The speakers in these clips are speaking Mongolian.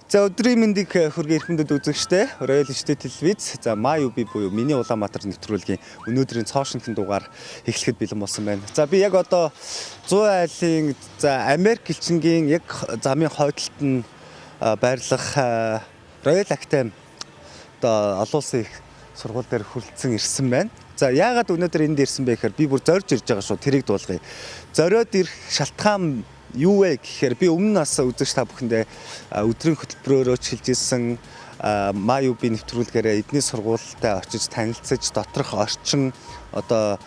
За өдрийн мэндийг хүргэе эрхэмдэд үзэгчтэй Royal Digital телевиз. За MyUB буюу миний Улаанбаатар нэвтрүүлгийн өнөөдрийн цоо шинхэн дугаар эхлэхэд бэлэн болсон байна. За би яг одоо 100 айлын Америк элчингийн яг замын хойдолд нь байрлах Royal Academy одоо олон улсын их сургууль дээр хүрэлцэн ирсэн байна. За яагаад өнөөдөр энд ирсэн бэ гэхээр би бүр зорж ирж байгаа шүү. Тэрийг дуулгая. Зориод ирэх шалтгаан юу вэ гэхээр би өмнө нас үзэгч та бүхэндээ өдрийн хөтөлбөрөөрөө чилжсэн MyUB нэвтрүүлгээрээ эдний сургуультай очиж танилцаж доторх орчин одоо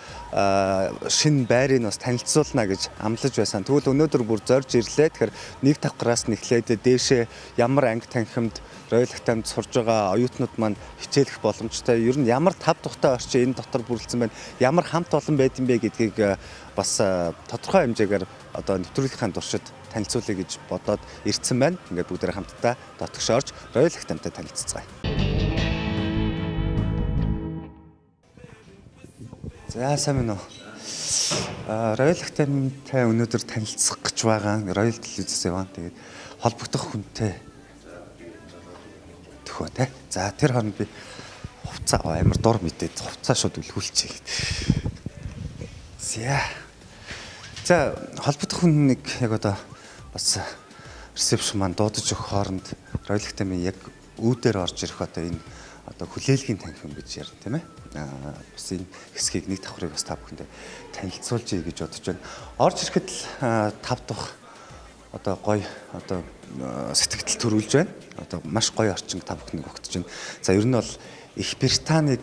шинэ байрыг бас танилцуулна гэж амлаж байсан. Тэгвэл өнөөдөр бүр зорж ирлээ. Тэгэхээр нэг давхраас нэхлээд дээшээ ямар анги танхимд Royal Academy-д сурж байгаа оюутнууд маань хичээлэх боломжтой. Ер нь ямар тав тухтай орчин энэ дотор бүрэлдсэн байна. Ямар хамт олон байд юм бэ гэдгийг бас тодорхой хэмжээгээр одоо нэвтрүүлгийн туршид танилцуулъя гэж бодоод ирсэн байна. Ингээд бүгдээ хамтдаа дотгош орж Royal Academy-тай танилццгаая. За сайн байна уу? Royal Academy-тай өнөөдөр танилцах гэж байгаа Royal телевизээс яваа. Тэгээд холбогдох хүнтэй төхөө те. За тэр хооронд би хувцас амар дор мэдээд хувцас шууд үлгүүлчихье. За холбогдох хүн нэг яг одоо бас ресепшн маань дуудаж өгөх хооронд Royal Academy яг үүдээр орж ирэх одоо энэ одоо хүлээлгийн танхим гэж ярина тийм ээ. Бас энэ хэсгийг нэг давхрыг бас та бүхэндээ танилцуулъя гэж бодож байна. Орж ирэхэд л 5 дахь одоо гоё одоо сэтгэл төрүүлж байна. Одоо маш гоё орчин та бүхэнд өгч байна. За ер нь бол Их Британиг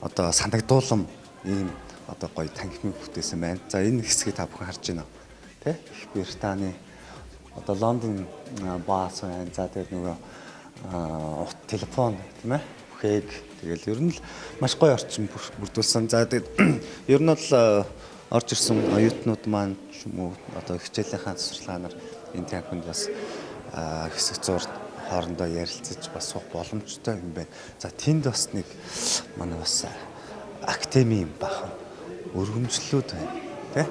одоо санагдуулам ийм одоо гоё танхимыг бүтээсэн байна. За энэ хэсгийг та бүхэн харж байна. Тэ? Их Британий одоо Лондон баас байна. За тэгээд нөгөө телефон тийм ээ. Бүхээг тэгэл ер нь л маш гоё орчин бүрдүүлсэн. За тэгээд ер нь бол орж ирсэн оюутнууд маань ч юм уу одоо хичээлийнхаа засварлагаар энэ танхимд бас хэсэг зур хоорондоо ярилцаж бас суух боломжтой юм байна. За тэнд бас нэг манай бас академи юм бахан өргөмжлүүд байна тий.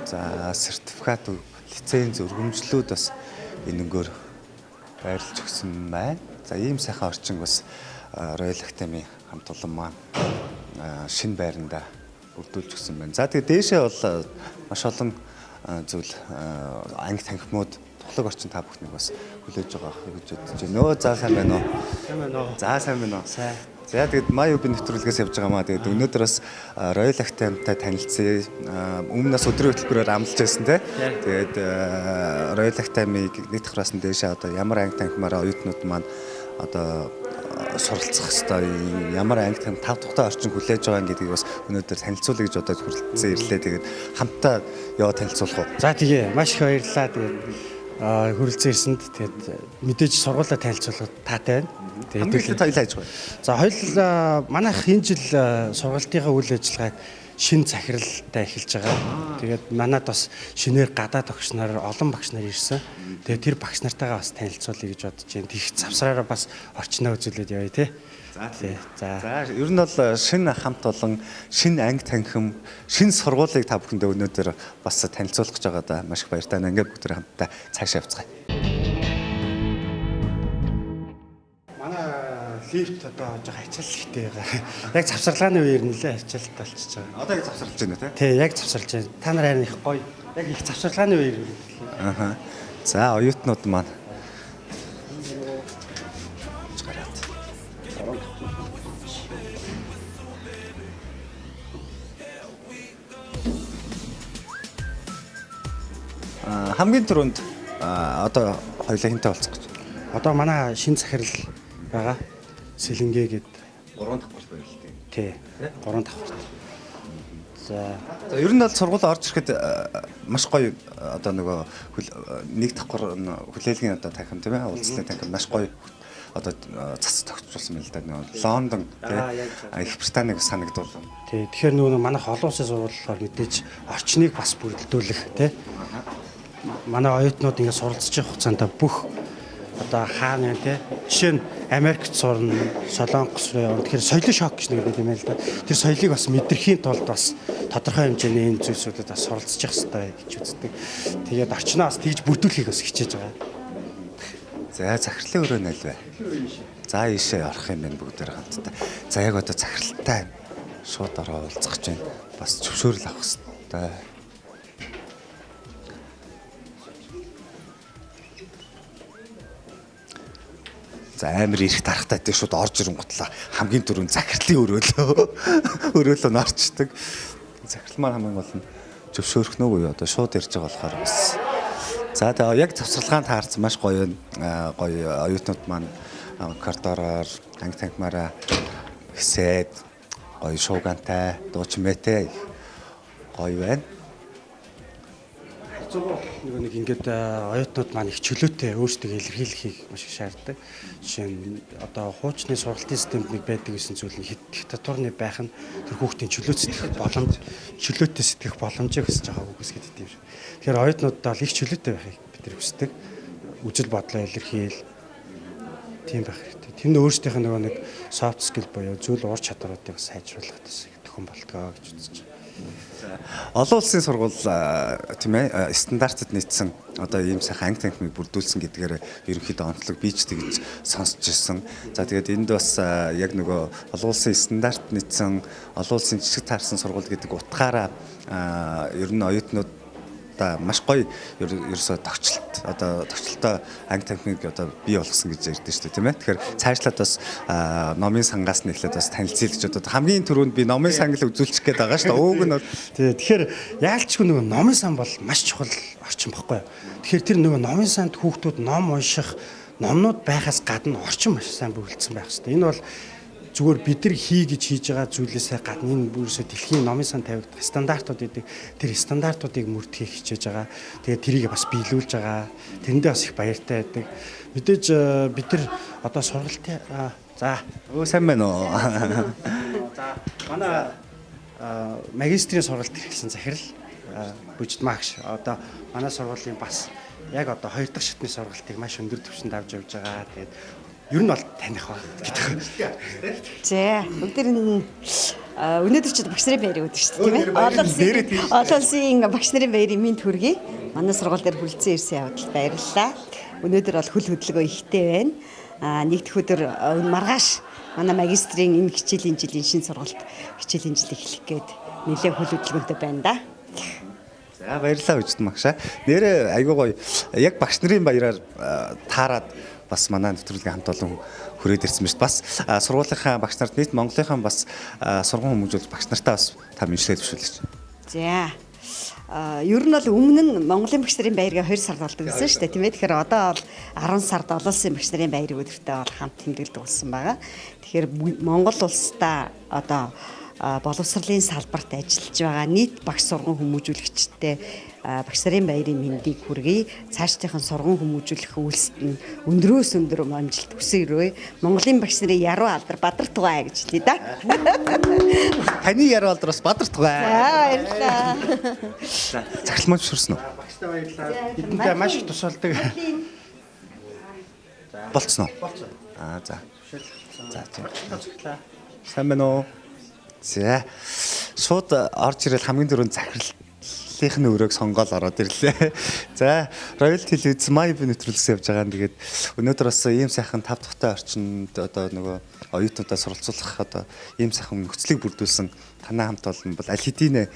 За сертификат лиценз өргөмжлүүд бас энэгээр байрлаж өгсөн байна. За ийм сайхан орчин бас Royal Academy хамт олон маань шинэ байранда бүрдүүлж өгсөн байна. За тэгээд дээшээ бол маш олон зүйл анги танхимууд тухлаг орчин та бүхнийг бас хүлээж байгаа гэж бодож байна. Нөө за сайн байна уу? Сайн байна уу? За сайн байна уу? Сайн. За тэгээд MyUB нэвтрүүлгээс явж байгаа маа. Тэгээд өнөөдөр бас Royal Academy-тай танилцъя. Өмнө нас өдрийн хөтөлбөрөөр амлаж байсан те. Тэгээд Royal Academy-г нэг давхраас нь дээшээ одоо ямар анги танхимаараа оюутнууд маань одоо суралцах хэвээр ямар анги танхим 5 тухтай орчин хүлээж байгаа гэдгийг бас өнөөдөр танилцуулъя гэж бодоод хүрэлцэн ирлээ. Тэгээд хамтдаа яваа танилцуулах уу? За тэгээ маш их баярлалаа. Тэгээд хүрэлцэн ирсэнд тэгээд мэдээж сургуулаа танилцуулахад таатай байна. Тэгээд хэдүүлээ хоёулаа хайж байгаа. За хоёулаа манайх энэ жил сургалтынхаа үйл ажиллагааг шинэ захиралтай эхэлж байгаа. Тэгээд манад бас шинээр гадаад багш нар, олон багш нар ирсэн. Тэгээд тэр багш нартайгаа бас танилцуулъя гэж бодож байна. Тэгэх завсраараа бас орчноо үзүүлээд явъя тий. За ер нь бол шинэ хамт олон шинэ анги танхим, шинэ сургуулийг та бүхэндээ өнөөдөр бас танилцуулах гэж байгаа да. Маш их баяртай. Ингээд бүгд хамтдаа цаашаа явцгаая. Лифт одоо жоо ачаал ихтэй байгаа. Яг завсарлагын үеэр нэлээ ачаалт болчихж байгаа. Одоо яг завсарлаж байна тий? Тий, яг завсарлаж байна. Та нар харин их гоё. Яг их завсарлагын үеэр. Аха. За оюутнууд маань хамгийн түрүүнд одоо хоёулаа хинтээ болцох гэж. Одоо манай шинэ захирал байгаа. Сэлэнгээ гээд 3 давхар байрлалтай. Тий. 3 давхар. За ер нь бол сургууль орж ирэхэд маш гоё одоо нөгөө нэг давхар хүлээлгийн одоо танхим тийм ээ. Уулзлын танхим маш гоё одоо цац тогтжуулсан байна л да. Нөгөө Лондон тий. Их Британиг санагдуулсан. Тий. Тэгэхээр нөгөө манайх олон улсын сургуулиар мэдээж орчныг бас бүрдүүлэх тий. Манай оюутнууд ингэ суралцж явах хугацаанд бүх одоо хаана тий. Жишээ нь Америкт сурна, Солонгос руу явна. Тэгэхээр соёлын шок гэж нэг юм л да. Тэр соёлыг бас мэдрэхийн тулд бас тодорхой хэмжээний энэ зүйлсүүдэд бас суралцчих хэрэгтэй гэж үздэг. Тэгээд орчноо бас тэгж бүрдүүлэхийг бас хичээж байгаа. За захирлын өрөө нь аль вэ? За ийшээ орох юм байна бүгдээр хамтдаа. За яг одоо захиралтай шууд ороо уулзах гэж байна. Бас зөвшөөрөл авах хэрэгтэй. За амар ирэх дарахтай тийм шууд орж ирэнгутлаа хамгийн түрүүнд захирлын өрөөлөө норчдөг. Захирал маань хамгийн гол нь зөвшөөрөх нүггүй одоо шууд ирж байгаа болохоор бас. За тэгээ яг завсралгаанд таарсан маш гоё гоё оюутнууд маань коридороор анги танхимаараа хэсээд гоё шуугантай дуучмэтэй гоё байна. Нэг ингээд оюутнууд маань их чөлөөтэй өөрсдөө илэрхийлэхийг маш их шаарддаг. Жишээ нь одоо хуучны сургалтын системд нэг байдаг гэсэн зүйл нь диктатурны байх нь тэр хүүхдийн чөлөөтэй сэтгэх боломжийг өсөж байгааг үгүйсгээд идэв юм шиг. Тэгэхээр оюутнуудад бол их чөлөөтэй байхыг бид нар хүсдэг. Үжил бодлоо илэрхийл тийм байх хэрэгтэй. Тэр нь өөрсдийнх нь нэг soft skill буюу зүйл уур чадваруудыг сайжруулах төхөн болтгоо гэж үзэж байна. Олон улсын сургууль тийм ээ стандартад нийцсэн одоо ийм сайхан анги танхимыг бүрдүүлсэн гэдгээр ерөнхийдөө онцлог би ч тэгж сонсч ирсэн. За тэгээд энд бас яг нөгөө олон улсын стандарт нийцсэн олон улсын жижиг таарсан сургууль гэдэг утгаараа ер нь оюутнууд маш гоё ерөөсө тогтчлолтой анги танхимыг одоо бий болгосон гэж ярьдэн шүү дээ тийм ээ. Тэгэхээр цаашлаад бас номын сангаас нь эхлээд бас танилцъя гэж одоо хамгийн түрүүнд би номын санг л үзүүлчих гээд байгаа шүү дээ. Ууг нь бол тэгэхээр яалчгүй нөгөө номын сан бол маш чухал орчин баггүй юу. Тэгэхээр тэр нөгөө номын санд хүүхдүүд ном унших, номнууд байхаас гадна орчин маш сайн бүрдсэн байх хэрэгтэй. Энэ бол зүгээр бид нар хий гэж хийж байгаа зүйлээсээ гадна энэ бүрсээ дэлхийн номын сан тавигдах стандартууд гэдэг тэр стандартуудыг мөрдөхийг хичээж байгаа. Тэгээд тэрийг бас биелүүлж байгаа. Тэрэндээ бас их баяртай байдаг. Мэдээж бид нар одоо сургалтын за сайн байна уу? За манай магистрийн сургалт хэрэглэсэн захирал бүждмаагш одоо манай сургуулийн бас яг одоо 2 дахь шатны сургалтыг маш өндөр түвшинд авч явж байгаа. Тэгээд ер нь бол таних ба гэдэг. За бүгд өнөөдөр ч багш нарын баярыг өдөг шүү дээ тийм ээ. Олон улсын багш нарын баярын мэнд хүргэе. Манай сургууль дээр хүлцэн ирсэн явдал баярлалаа. Өнөөдөр бол хөл хөдөлгөөн ихтэй байна. Нэгдүгээр өдөр маргааш манай магистрийн энэ хичээлийн жилийн шинэ сургалт хичээлийн жил эхлэх гээд нэлээд хөл хөдөлгөөнтэй байна да. За баярлалаа үжид магшаа. Нэрээ айгуу гоё яг багш нарын баяраар таарад бас манай нэвтрүүлгийн хамт олон хүрээд ирсэн байна. Бас сургуулийнхаа багш нарт нийт Монголынхаа бас сургууль хүмүүжүүлж багш нартаа бас та мэдээлэл төвшүүлж. За ер нь бол өмнө нь Монголын багш нарын баярыг 2 сард болдог гэсэн шүү дээ тийм ээ. Тэгэхээр одоо бол 10 сард олон улсын багш нарын баярыг өдөртөө бол хамт тэмдэглэдэг болсон байгаа. Тэгэхээр Монгол улстай одоо боловсролын салбарт ажиллаж байгаа нийт багш сургууль хүмүүжүүлэгчтэй багш нарын баярын мэндийг хүргэе. Цаашдынхан сургууль хүмүүжүүлэх үйлсэд нь өндрөөс өндөр амжилт хүсээрэй. Монголын багш нарын яруу алдар бадарtuгай гэж хэлье да. Таны яруу алдараас бадарtuгай. За баярлалаа. За захирал маань шүрсэн үү? Багштай баярлалаа. Эднээ маш их тусалдаг. Болцсон уу? Болцсон. За. За тийм. Цагтлаа. Сайн байна уу? За. Шууд орж ирэл хамгийн түрүүнд захирлынхны өрөөг сонгоол ороод ирлээ. За, Royal телевиз Майб нэвтрүүлсэн явж байгаа. Тэгээд өнөөдөр бас ийм сайхан 5 дахьтай орчинд одоо нөгөө оюутнуудаа суралцуулах одоо ийм сайхан нөхцөлийг бүрдүүлсэн танай хамт олон бол аль хэдийн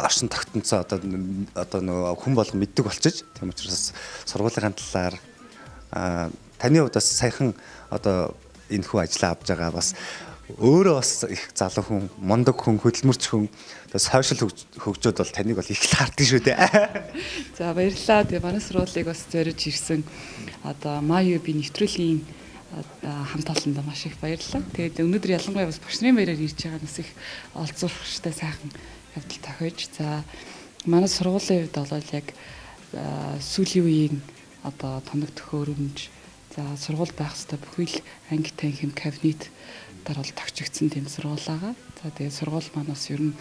орчин тогтнцоо одоо нөгөө хүн болго мэддэг болчих. Тийм учраас сургуулийн талаар таны хувьд бас саяхан одоо энэ хүү ажиллаа авж байгаа бас өөрөө бас их залуу хүн, мундаг хүн, хөдөлмөрч хүн, сошиал хөгжөөд бол таныг бол их л харддаг шүү дээ. За баярлалаа. Тэгээ манай сургуулийг бас зориуж ирсэн одоо МАЮБ нэвтрүүлгийн хамт олонд маш их баярлалаа. Тэгээд өнөөдөр ялангуяа бас багш нарын баяраар ирж байгаа нас их олзуурхштай сайхан явдал тохиож. За манай сургуулийн хувьд бол яг сүүлийн үеийн одоо тоног төхөөрөмж, за сургууль байх хэвээр бүхэл анги танхим кабинет дараал тогтчихсан тийм сургууль байгаа. За тэгээд сургууль маань бас ер нь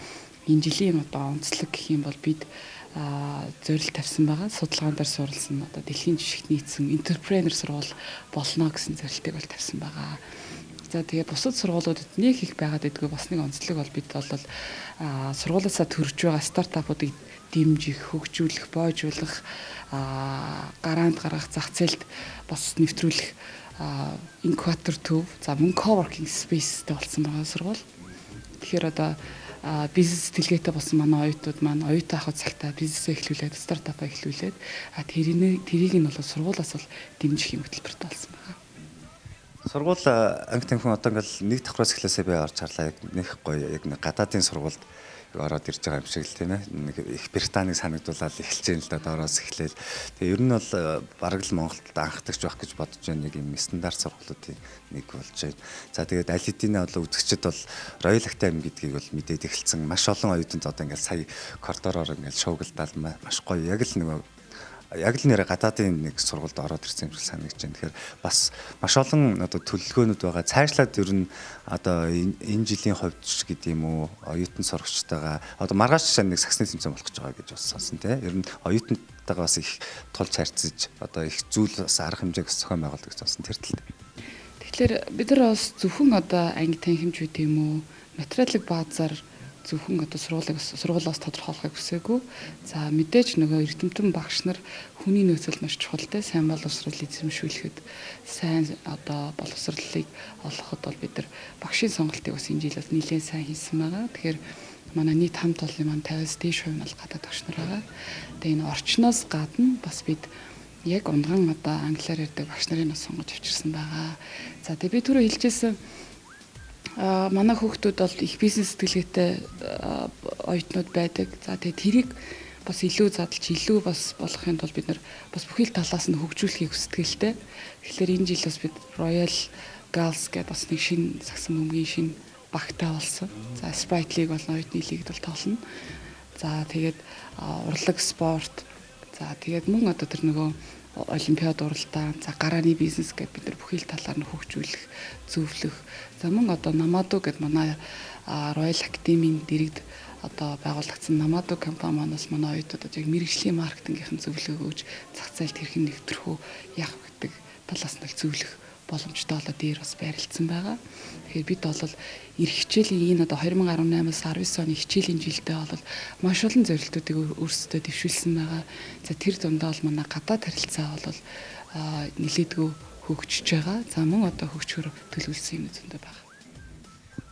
энэ жилийн одоо онцлог гэх юм бол бид зорилт тавьсан байгаа. Судалгаан дээр суралцсан одоо дэлхийн жишгт нийцсэн энтерпренер сургууль болно гэсэн зорилтыг бол тавьсан байгаа. За тэгээ бусад сургуулиудад нэг их байгаад идэггүй бас нэг онцлог бол бид бол сургуулиасаа төрж байгаа стартапуудыг дэмжих, хөгжүүлэх, боожуулах, гараанд гаргах, зах зээлд бас нэвтрүүлэх инкубатор төв, за мөн coworking spaceтэй болсон байгаа сургууль. Тэгэхээр одоо бизнес сэтгэлгээтэй болсон манай оюутнууд маань оюутан ахуй цагтаа бизнесээ эхлүүлээд, стартапаа эхлүүлээд тэрийг нь бол сургуулиас бол дэмжих юм хөтөлбөртэй болсон байгаа. Сургууль анги танхим одоо ингээл нэг давхраас эхлээсээ би орж харлаа яг нэг гоё яг нэг гадаадын сургуульд ороод ирж байгаа юм шиг л тийм ээ. Нэг их Британиг санагдуулаад эхэлж байгаа л да доороос эхлээл. Тэгээ ер нь бол бараг л Монголд анхдагч байх гэж бодож байна нэг юм стандарт сургуулиудын нэг болж байна. За тэгээд аль хэдийн бол үзэгчд бол Royal Academy гэдгийг бол мэдээд эхэлсэн. Маш олон оюутнууд одоо ингээл сая коридороор ингээл шуугилдаал маш гоё яг л нэг яг л нэр гадаадын нэг сургуульд ороод ирсэн юм шиг санагдаж байна. Тэгэхээр бас маш олон одоо төлөвлөгөөнүүд байгаа. Цаашлаад ер нь одоо энэ жилийн хувьд ч гэдэг юм уу оюутан сурагчтайгаа одоо маргааш жишээ нэг саксны тэмцээн болох гэж байгаа гэж бас сонсон тийм. Ер нь оюутантайгаа бас их тулж харьцаж одоо их зүйл бас арга хэмжээг зохион байгуулдаг гэж сонсон тэр талд. Тэгэхээр бид нар бас зөвхөн одоо анги танхимч үү тийм үү материалын баазаар зөвхөн одоо сургуулиас тодорхойлохыг хүсээгүй. За мэдээж нөгөө эрдэмтэн багш нар хүний нөөцөл маш чухал те сайн боловсрол эзэмшүүлэхэд сайн одоо боловсролыг олоход бол бид нар багшийн сонголтыг бас энэ жил бас нэлээд сайн хийсэн байгаа. Тэгэхээр манай нийт хамт олонны маань 50-аас дээш хувь нь бол гадаад багш нар байгаа. Тэгээ энэ орчноос гадна бас бид яг унган одоо англиар ярьдаг багш нарыг бас сонгож авчирсан байгаа. За тэгээ би түрүү хэлжсэн манай хүүхдүүд бол их бизнес сэтгэлгээтэй оюутнууд байдаг. За тэгээ тэрийг бас илүү задлж илүү бас болгохын тулд бид нар бас бүхэл талаас нь хөгжүүлэхийг хүсдэг л дээ. Тэгэхээр энэ жил бас бид Royal Girls гэдэг бас нэг шинэ сагсан бөмбөгийн шинэ багтаа болсон. За Sprite League болон оюутны лигд бол тоглоно. За тэгээд урлаг спорт. За тэгээд мөн одоо тэр нөгөө олимпиад уралдаан, за гарааны бизнес гэдэг бид нар бүхэл талаар нь хөгжүүлэх, зөвлөх. За мөн одоо Намаду гэдэг манай Royal Academy-ийн дэрэгд одоо байгуулагдсан Намаду компани манаас манай оюутнуудад яг мэргэжлийн маркетингийнхэн зөвлөгөө өгж зах зээлд хэрхэн нэвтрэх үү, яах гэдэг талаас нь зөвлөх боломжтой болоод дээр бас байрлалцсан байгаа. Тэгэхээр бид бол эх хичээлийн энэ одоо 2018-аас 19 оны хичээлийн жилдээ бол маш олон зорилтуудыг өөрсдөө дэвшүүлсэн байгаа. За тэр дундаа бол манай гадаад харилцаа бол нэлээдгүй хөгжиж байгаа. За мөн одоо хөгжөхөөр төлөвлөсөн юм зөндөө байгаа.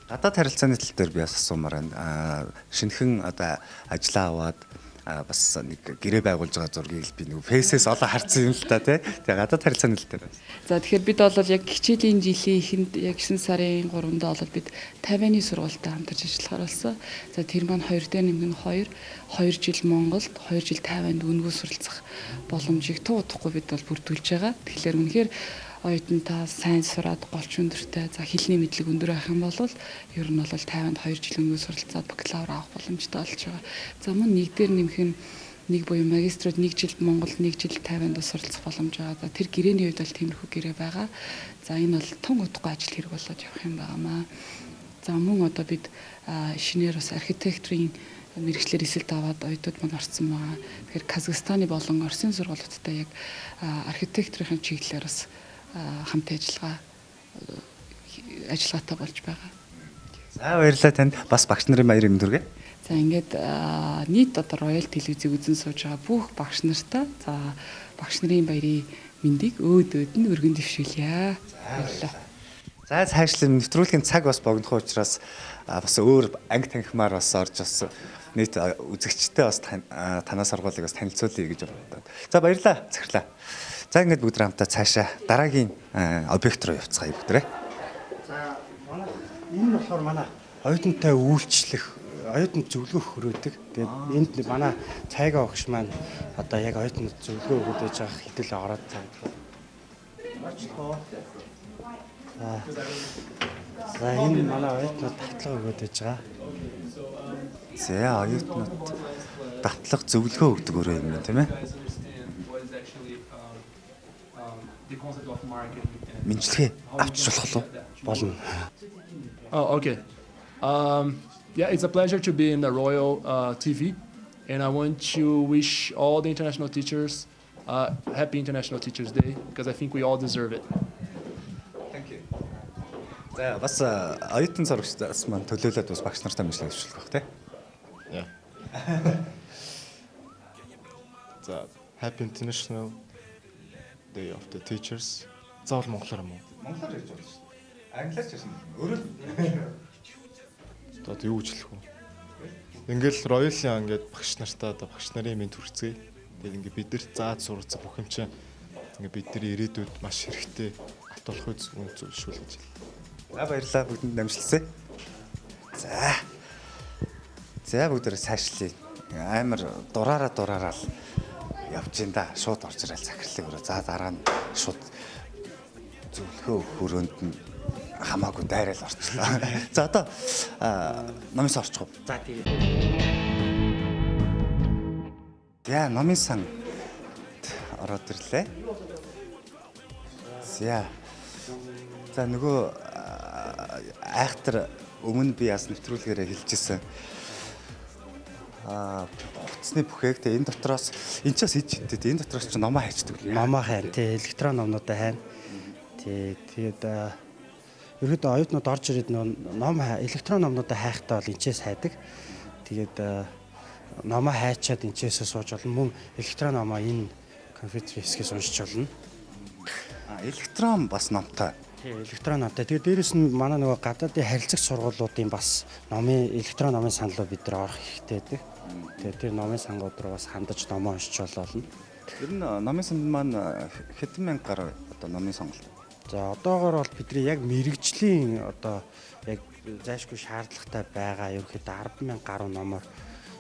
Гадаад харилцааны тал дээр би бас асуумаар байна. Шинэхэн одоо ажиллаа аваад бас нэг гэрээ байгуулж байгаа зургийг би нэг фейсээс олон харсан юм л та тий. Тэгээ гадаад харилцааны тал дээр. За тэгэхээр бид бол яг хичээлийн жилийн эхэнд яг 9 сарын 3-нд бол бид Тайваны сургуультай хамтарч ажиллахаар болсон. За тэр маань 2 дээр нэмэх нь 2 жил Монголд, 2 жил Тайванд өнгөө суралцах боломжийг туудахгүй бид бол бүрдүүлж байгаа. Тэгэхээр үнэхээр оюутнаа сайн сураад голч өндөртэй за хэлний мэдлэг өндөр байх юм бол ер нь бол Тайванд 2 жил өнгөө суралцаад бакалавр авах боломжтой болж байгаа. За мөн нэг дээр нэмэх нь нэг буюу магиструуд 1 жил Монголд 1 жил Тайванд суралцах боломж байгаа. За тэр гэрээний үед бол тиймэрхүү гэрээ байгаа. За энэ бол тун удахгүй ажил хэрэг болоод явах юм байнамаа. За мөн одоо бид шинээр бас архитектурын мэргэжлэр эсэлт аваад оюутнууд маань орсон байгаа. Тэгэхээр Казахстаны болон Оросын сургуулиудтай яг архитектурын чиглэлээр бас хамт ажиллагаатай болж байгаа. За баярлалаа танд. Бас багш нарын баярыг төргэй. За ингээд нийт одоо Royal телевизийг үзэн сууж байгаа бүх багш нартаа за багш нарын баярын мэндийг өөд нь өргөн дэвшүүлье. Баярлалаа. За цаашлан нэвтрүүлгийн цаг бас богинох учраас бас өөр анги танхимаар бас орж бас нийт үзэгчтэй бас танаа сургуулийг бас танилцуулъя гэж боддог. За баярлалаа. Захирлаа. За ингээд бүгд хамтаа цаашаа дараагийн объект руу явцгаая бүгдээ. За манай энэ болохоор манай оюутантай үйлчлэх, оюутанд зөвлөгөө хүргэдэг. Тэгээд энд манай цайгаа огш маань одоо яг оюутнууд зөвлөгөө өгöd байж байгаа хэдэл ороод цаана. За энэ манай оюутнууд татлага өгöd байж байгаа. За оюутнууд татлага зөвлөгөө өгдөг өөрөө юм байна тийм ээ. Мэдлэгээ авчиж болох болно. Oh, okay. Yeah, it's a pleasure to be in the Royal TV. And I want to wish all the international teachers happy International Teachers Day because I think we all deserve it. Thank you. За бас оюутан сурагчдаас маань төлөөлөд бас багш нартай мэдлэг зөвшөөрөх бах тий. Yeah. За Happy International Day of the Teachers. Заавал монголоор юм уу? Монголоор ярьж байна шүү дээ. Англиар ч ярьсан. Өөрөө Одоо юу гэж хэлэх вэ? Ингээл Royal-ийн ингээд багш нартаа одоо багш нарын мэд хүрцгээе. Тэгээд ингээд бидэрт зааж сургацсан бүх юм чинь ингээд бидний ирээдүйд маш хэрэгтэй атуулах үн зөвшөөрөл гэж хэлээ. За баярлалаа бүгдэнд дамжлалцгаая. За бүгдээрээ сайшлаа. Амар дураараа л явж ин да. Шууд орж ирэл захирлыг өрөө. За дараа нь шууд зөвлөхөө хөрөөнд нь хамаагүй дайрал орчлоо. За одоо номын сан орчих уу? За тийм. За номын сан ороод ирлээ. За нөгөө айхтар өмнө би бас нэвтрүүлгээрээ хэлжсэн. Утасны бүхээг тэгээ энэ дотроос энэ ч бас иж хэвтэй. Энэ дотроос ч номоо хайчдаг. Номоо хайр тий электрон номнуудаа хайна. Тэгээд ерөөдөө оюутнууд орж ирээд ном электрон номнуудаа хайхтаа бол энэчээс хайдаг. Тэгээд номоо хайчаад энэчээсээ сууж болно. Мөн электрон номоо энэ компьютер хэсгээс уншиж болно. Электрон бас номтой. Тий электрон номтой. Тэгээд дээрэс нь манай нөгөө гадаадын харилцагч сургуулиудын бас номын электрон номын саналуу бид нар орох хэрэгтэй байдаг. Тэгээд тэр номын сангууд руу бас хандаж номоо уншиж болно. Ер нь номын санд маань хэдэн мянга гаруй одоо номын сонголт. За одоогоор бол бидний яг мэрэгжлийн одоо яг зайлшгүй шаардлагатай байгаа ерөнхийдөө 10,000 гаруй номоор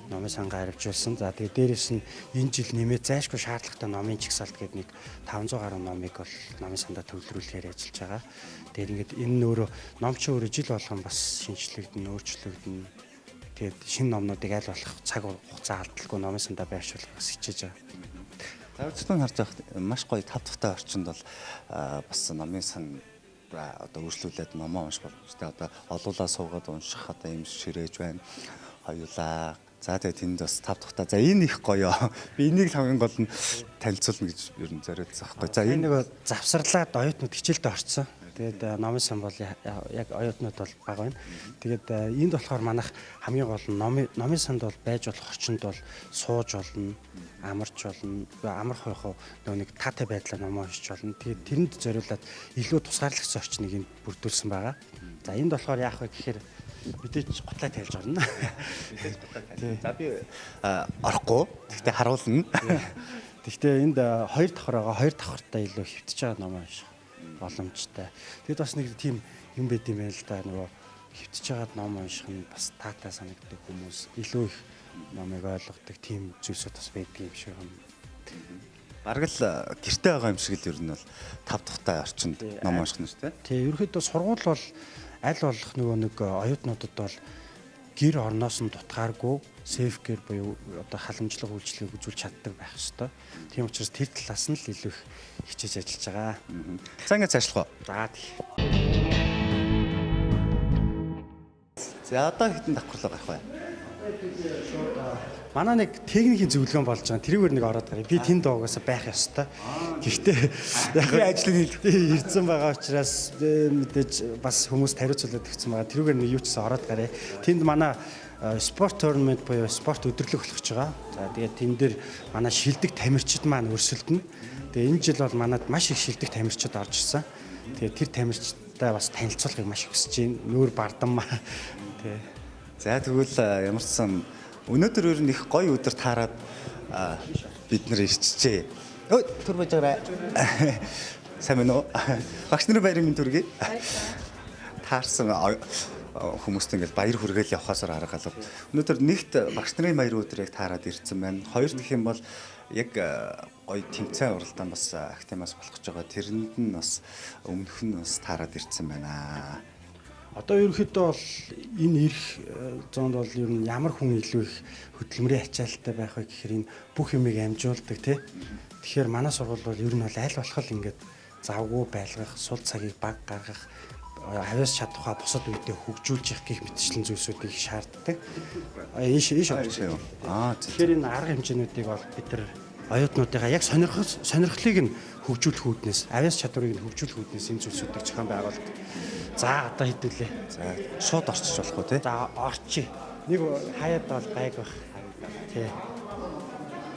номын сангаа арвижуулсан. За тэгээд дээрэс нь энэ жил нэмээд зайлшгүй шаардлагатай номын чагсаалт гэдэг нэг 500 гаруй номыг бол номын сандаа төвлөрүүлэхээр ажиллаж байгаа. Тэгээд ингээд энэ нь өөрөө ном чи өөрөө жил болгон бас шинжлэгдэн, өөрчлөгдөн. Тэгээд шинэ номнуудыг аль болох цаг хугацаа алдалгүй номын сандаа байршуулах бас хичээж байгаа. Тавцтан харж байхад маш гоё тав дахтай орчинд бол бас номын сан одоо өөрчлүүлээд номоо унших боломжтой. Одоо олуулаа суугаад унших одоо юм ширээж байна. Хоёулаа. За тэгээд тэнд бас тав дахтай. За энэ их гоё. Би энийг хамгийн гол нь танилцуулна гэж ер нь зориулсан байхгүй. За Энэ нэг завсарлаад оюутнууд хичээлдээ орцсон. Тэгээд номын сан бол яг оюутнууд бол бага байна. Тэгээд энд болохоор манайх хамгийн гол нь номын санд бол байж болох орчинд бол сууж болно, амарч болно. Амарх байх уу нөгөө нэг таатай байдлаар номоо уншиж болно. Тэгээд тэрэнд зориулаад илүү тусгаарлагч орчныг энд бүрдүүлсэн байгаа. За энд болохоор яах вэ гэхээр мэдээч готлаа тайлж орно. За би орохгүй. Гэхдээ харуулна. Гэхдээ энд хоёр давхар байгаа. Хоёр давхартай илүү хөвтөж байгаа ном унших боломжтой. Тэгэд бас нэг тийм юм байт юм байна л да. Нөгөө хөвтөж байгаа ном унших нь бас таатай санагддаг хүмүүс илүү их номыг ойлгодог тийм зүйлсүүд бас байдаг юм шиг байна. Бараг л гэртээ байгаа юм шиг л ер нь бол тав дахтай орчинд ном унших нь шүү дээ. Тий, ерөөхдөө сургууль бол аль болох нөгөө нэг оюутнуудад бол гэр орноос нь дутгааргүй сейф гэр буюу одоо халамжлага үйлчлэгийг үзүүлж чаддаг байх ёстой. Тийм учраас тэр талаас нь л илүү их хичээж ажиллаж байгаа. За ингэ цаашлах уу? За тий. За одоо хэдэн давхарлаа гарах вэ? Манай нэг техникийн зөвлөгөөн болж байгаа. Тэрүүгээр нэг ороод гарыг. Би тэнд доогоос байх ёстой. Гэхдээ яг би ажлыг ирдсэн байгаа учраас мэдээж бас хүмүүс тариуцуулаад өгсөн байгаа. Тэрүүгээр нэг юу ч гэсэн ороод гарыг. Тэнд манай спорт турнамент буюу спорт өдрлөг болгож байгаа. За тэгээд тэн дээр манай шилдэг тамирчид маань өрсөлдөнө. Тэгээд энэ жил бол манад маш их шилдэг тамирчид орж ирсэн. Тэгээд тэр тамирчидтай бас танилцуулгыг маш их хүсэж байна. Нүүр бардам. Тэгээд за тэгвэл ямар ч сан өнөөдөр ер нь их гоё өдөр таарад бид нэр ирчихжээ. Ой түр байж байгаа. Сайн байна уу? Багш нарын баярын минь төргий. Таарсан хүмүүст ингээд баяр хүргээл явахаасаар харгалав. Өнөөдөр нэгт багш нарын баярын өдрийг таарад ирсэн байна. Хоёр дахь юм бол яг гоё тэмцээн уралдаан бас актимаас болох гэж байгаа. Тэрэнд нь бас өмнөх нь бас таарад ирсэн байна. Одоо ерөнхийдөө бол энэ ирэх зоонд бол ер нь ямар хүн илүү их хөдөлмөрийн ачаалттай байх вэ гэхээр энэ бүх юмыг амжуулдаг тий. Тэгэхээр манай сургууль бол ер нь бол аль болох ингээд завгүй байлгах, сул цагийг баг гаргах, авьяас чадхаа бусад үедээ хөгжүүлж явах гэх мэтчлэн зүйлсүүдийг шаарддаг. Ийш юу? Тэгэхээр энэ арга хэмжээнүүдийг бол бид нар оюутнуудынхаа яг сонирхлыг нь хөгжүүлэх үүднээс, авьяас чадварыг нь хөгжүүлэх үүднээс энэ зүйлсүүдийг зохион байгуулдаг. За одоо хэдүүлээ. За шууд орчиж болох уу те? За орчий. Нэг хаяад бол гайг бах. Тий.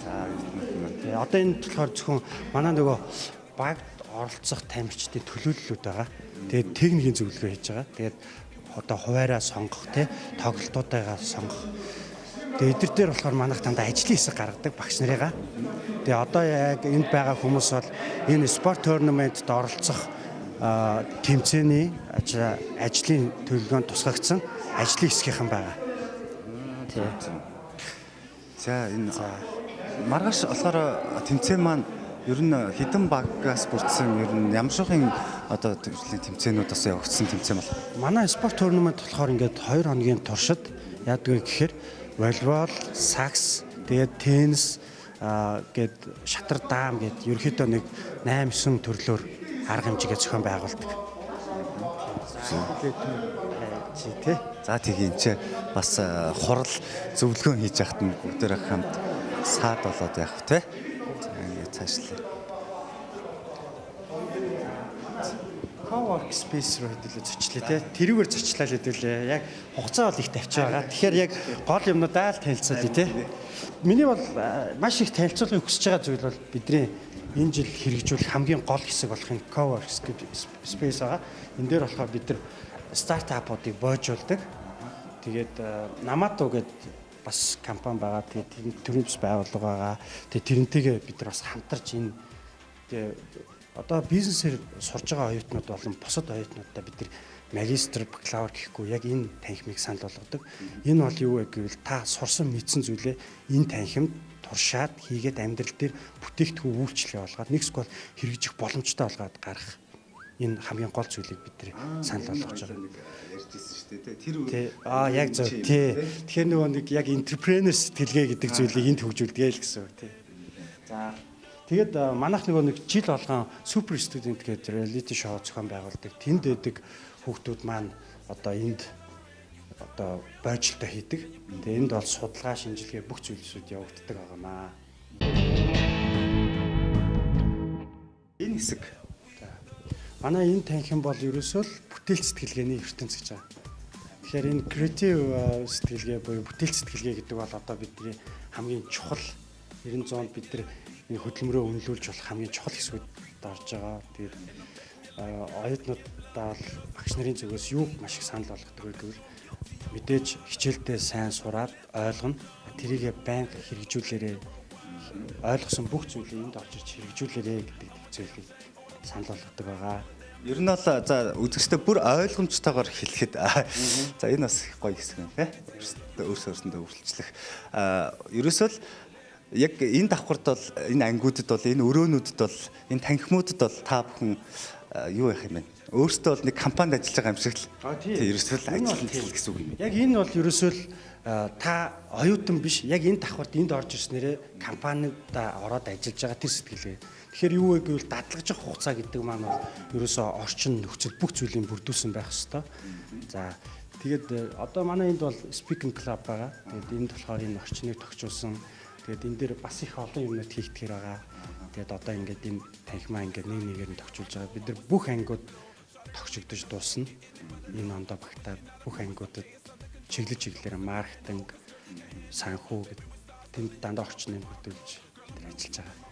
За одоо энэ болохоор зөвхөн манай нөгөө багт оролцох тамирчдын төлөөллүүд байгаа. Тэгээд техникийн зөвлөгөө хийж байгаа. Тэгээд одоо хуваараа сонгох те тоглолтуудаагаа сонгох. Тэгээд эдгээр дээр болохоор манайх дандаа ажлын хэсэг гаргадаг багш нарыгаа. Тэгээд одоо яг энд байгаа хүмүүс бол энэ спорт турнаментд оролцох тэмцээний ажлын төлөвлөгөөнд тусгагдсан ажлын хэсгийнхэн байгаа. За энэ маргааш болохоор тэмцээн маань ер нь хэдэн багаас бүрдсэн ер нь ямар шохийн одоо төрлийн тэмцээнүүд бас явагдсан тэмцээн бол манай спорт турнамент болохоор ингээд 2 хоногийн туршид яадаг вэ гэхээр волейбол, сакс, тэгээд теннис гээд шатар даам гээд ерөөхдөө нэг 8-9 төрлөөр арга хэмжээгээ зохион байгуулдаг. За тийм ч бас хурал зөвлөгөө хийж яхад нь бүгдээр хамт саад болоод явах те. За ингээд цаашлаа. Co-work space руу хэдүүлээ зочлээ те. Тэрүүгээр зочлаа л хэдүүлээ. Яг хугацаа бол их тавьж байгаа. Тэгэхээр яг гол юмнуудаа л танилцуулъя те. Миний бол маш их танилцуулгыг хүсэж байгаа зүйл бол бидний энэ жил хэрэгжүүлэх хамгийн гол хэсэг болохын co-work space байгаа. Энэ дээр болохоор бид нар стартапуудыг боожуулдаг. Тэгээд Намато гэдэг бас компани байгаа. Тэгээд төрөмс байгууллага байгаа. Тэгээд тэрнтэйгээ бид нар бас хамтарч энэ одоо бизнесээр сурж байгаа оюутнууд болон бусад оюутнуудаа бид нар магистр, бакалавр гэхгүй яг энэ танхимыг санал болгодог. Энэ бол юу вэ гэвэл та сурсан мэдсэн зүйлээ энэ танхимд туршаад хийгээд амьдрал дээр бүтээгдэхүүн үйлчлэгээ болгоод нэгсгүй бол хэрэгжих боломжтой болгоод гарах. Энэ хамгийн гол зүйлийг бид нар санал болгож байгаа. Ярьжсэн шүү дээ тэр яг зөв тий. Тэгэхээр нөгөө нэг яг entrepreneur сэтгэлгээ гэдэг зүйлийг энд хөгжүүлдэг л гэсэн үг тий. За тэгээд манайх нөгөө нэг жил болгон супер студент гэдэг reality show зохион байгуулдаг. Тэнд дэдэг хүүхдүүд маань одоо энд одоо бойжлтоо хийдэг. Тэгээд энд бол судалгаа, шинжилгээ бүх зүйлсүүд явагддаг байгаамаа. энэ хэсэг манай энэ танхим бол ерөөсөө л бүтээл сэтгэлгээний ертөнц гэж байгаа. Тэгэхээр энэ креатив сэтгэлгээ буюу бүтээл сэтгэлгээ гэдэг бол одоо бидний хамгийн чухал 90-100-д бид нар энэ хөдөлмөрөө үнэлүүлж болох хамгийн чухал хэсгүүд орж байгаа. Тэгээд оюутнуудаа л багш нарын зүгээс юу маш их санал болгодог вэ гэвэл мэдээж хичээлдээ сайн сураад ойлгоно. Тэрийгэ байнга хэрэгжүүлээрээ ойлгосон бүх зүйлийг энд орж ирж хэрэгжүүлээрээ гэдэг зүйлийг санал болгодог байгаа. Ер нь бол за үзэгчтэй бүр ойлгомжтойгоор хэлэхэд за энэ бас гоё хэсэг юм тий. Өөрсөндөө үргэлжлэх. Ерөөсөө л яг энэ давхарт бол энэ ангиудад бол энэ өрөөнүүдэд бол энэ танхимуудад бол та бүхэн юу яах юм бэ? Өөртөө бол нэг компанид ажиллаж байгаа юм шиг л. Тийм ерөөсөө л ажиллах гэсэн үг юм. Яг энэ бол ерөөсөө л та оюутан биш. Яг энэ давхарт энд орж ирснээрээ компанид ороод ажиллаж байгаа тэр сэтгэлгээ. Тэгэхээр юу вэ гэвэл дадлагжих хугацаа гэдэг маань бол ерөөсөө орчин нөхцөл бүх зүйлийг бүрдүүлсэн байх ёстой. За тэгээд одоо манай энд бол speaking club байгаа. Тэгээд энд болохоор энэ орчныг тогтчулсан. Тэгээд энэ дээр бас их олон юмнууд хийгдгэр байгаа. Тэгээд одоо ингээд энэ танхимаа ингээд нэг нэгээр нь тогтчулж байгаа. Бид нар бүх ангиуд тогтчогдож дуусна. Энэ ондоо багтаад бүх ангиудад чиглэлээр маркетинг, санхүү гэдэг тэнд дандаа орчныг бүрдүүлж ажиллаж байгаа.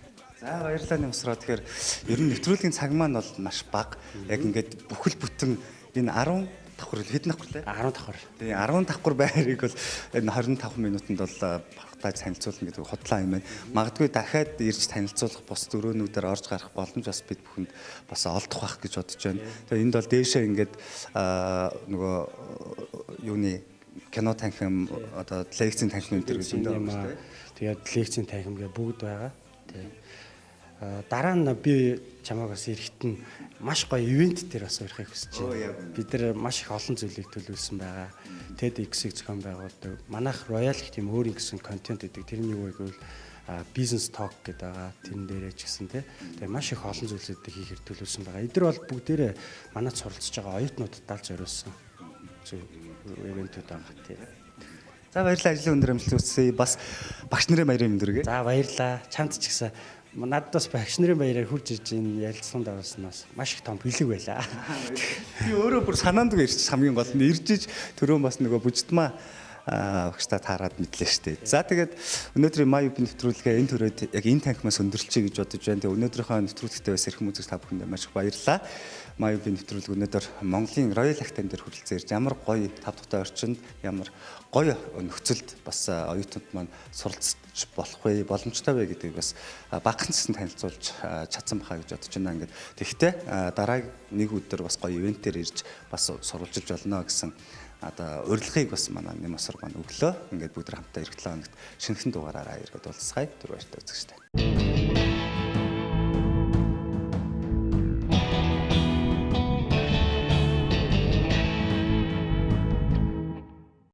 За баярлалаа нэмсраа. Тэгэхээр ер нь нэвтрүүлгийн цаг маань бол маш бага. Яг ингээд бүхэл бүтэн энэ 10 давхар хэдэн давхар лээ? 10 давхар. Тэгээ 10 давхар байрыг бол энэ 25 минутанд бол багтааж танилцуулна гэдэг худлаа юм байна. Магадгүй дахиад ирж танилцуулах бус дөрөөнүүдээр орж гарах боломж бас бид бүхэнд бас олдох байх гэж бодож байна. Тэгээ энд бол дээшээ ингээд нөгөө юуны кино танхим одоо лекцийн танхим энэ төр гэж юм байна. Тэгээд лекцийн танхим гэ бүгд байгаа. Тэгээ дараа нь би чамайг бас эрэхтэн маш гоё ивент дээр бас урихыг хүсэж байна. Бид нар маш их олон зүйлийг төлөвлөсөн байгаа. TEDx-ийг зохион байгуулдаг. Манайх Royal гэх тийм өөр ингэсэн контент гэдэг. Тэрний юу вэ гэвэл бизнес ток гэдэг байгаа. Тэн дээрээ ч гэсэн тий. Тэгээ маш их олон зүйлсүүдийг хийхээр төлөвлөсөн байгаа. Эдгээр бол бүгдээрээ манайд суралцж байгаа оюутнуудад л зориулсан ивэнтүүд байгаа тий. За баярлалаа, ажлын өндөр амжилт хүсье. Бас багш нарын баярын мэндүргээ. За баярлалаа. Чамд ч гэсэн надад бас багш нарын баяраар хурж иж энэ ярилцлаганд орсноос маш их том бэлэг байлаа. Би өөрөө бүр санаанд ирчих хамгийн гол нь ирж иж төрөө бас нөгөө бүждмаа багштай таарад мэдлээ шүү дээ. За тэгээд өнөөдрийн MyUB нэвтрүүлгээ энэ төрөйд яг энэ танхимаас өндөрлөчэй гэж бодож байна. Тэгээд өнөөдрийнхөө нэвтрүүлэгтээ бас эрхэм үзэгч та бүхэндээ маш их баярлалаа. MyUB нэвтрүүлэг өнөөдөр Монголын Royal Academy дээр хүрэлцэн ирж ямар гоё тав тухтай орчинд ямар гоё нөхцөлд бас оюутнууд маань суралцж болох вэ, боломжтой вэ гэдгийг бас багахан цэсэнд танилцуулж чадсан бахаа гэж бодож байна. Ингээд тэгвэл дараагийн нэг өдөр бас гоё ивэнтээр ирж бас сурвалжилж болно гэсэн урилгыг бас манай нэм осор маань өглөө. Ингээд бүгд хамтдаа эх 7 хоногт шинэхэн дугаараараа иргэд уулзцгаая. Түр баяртай үзэгчтэй.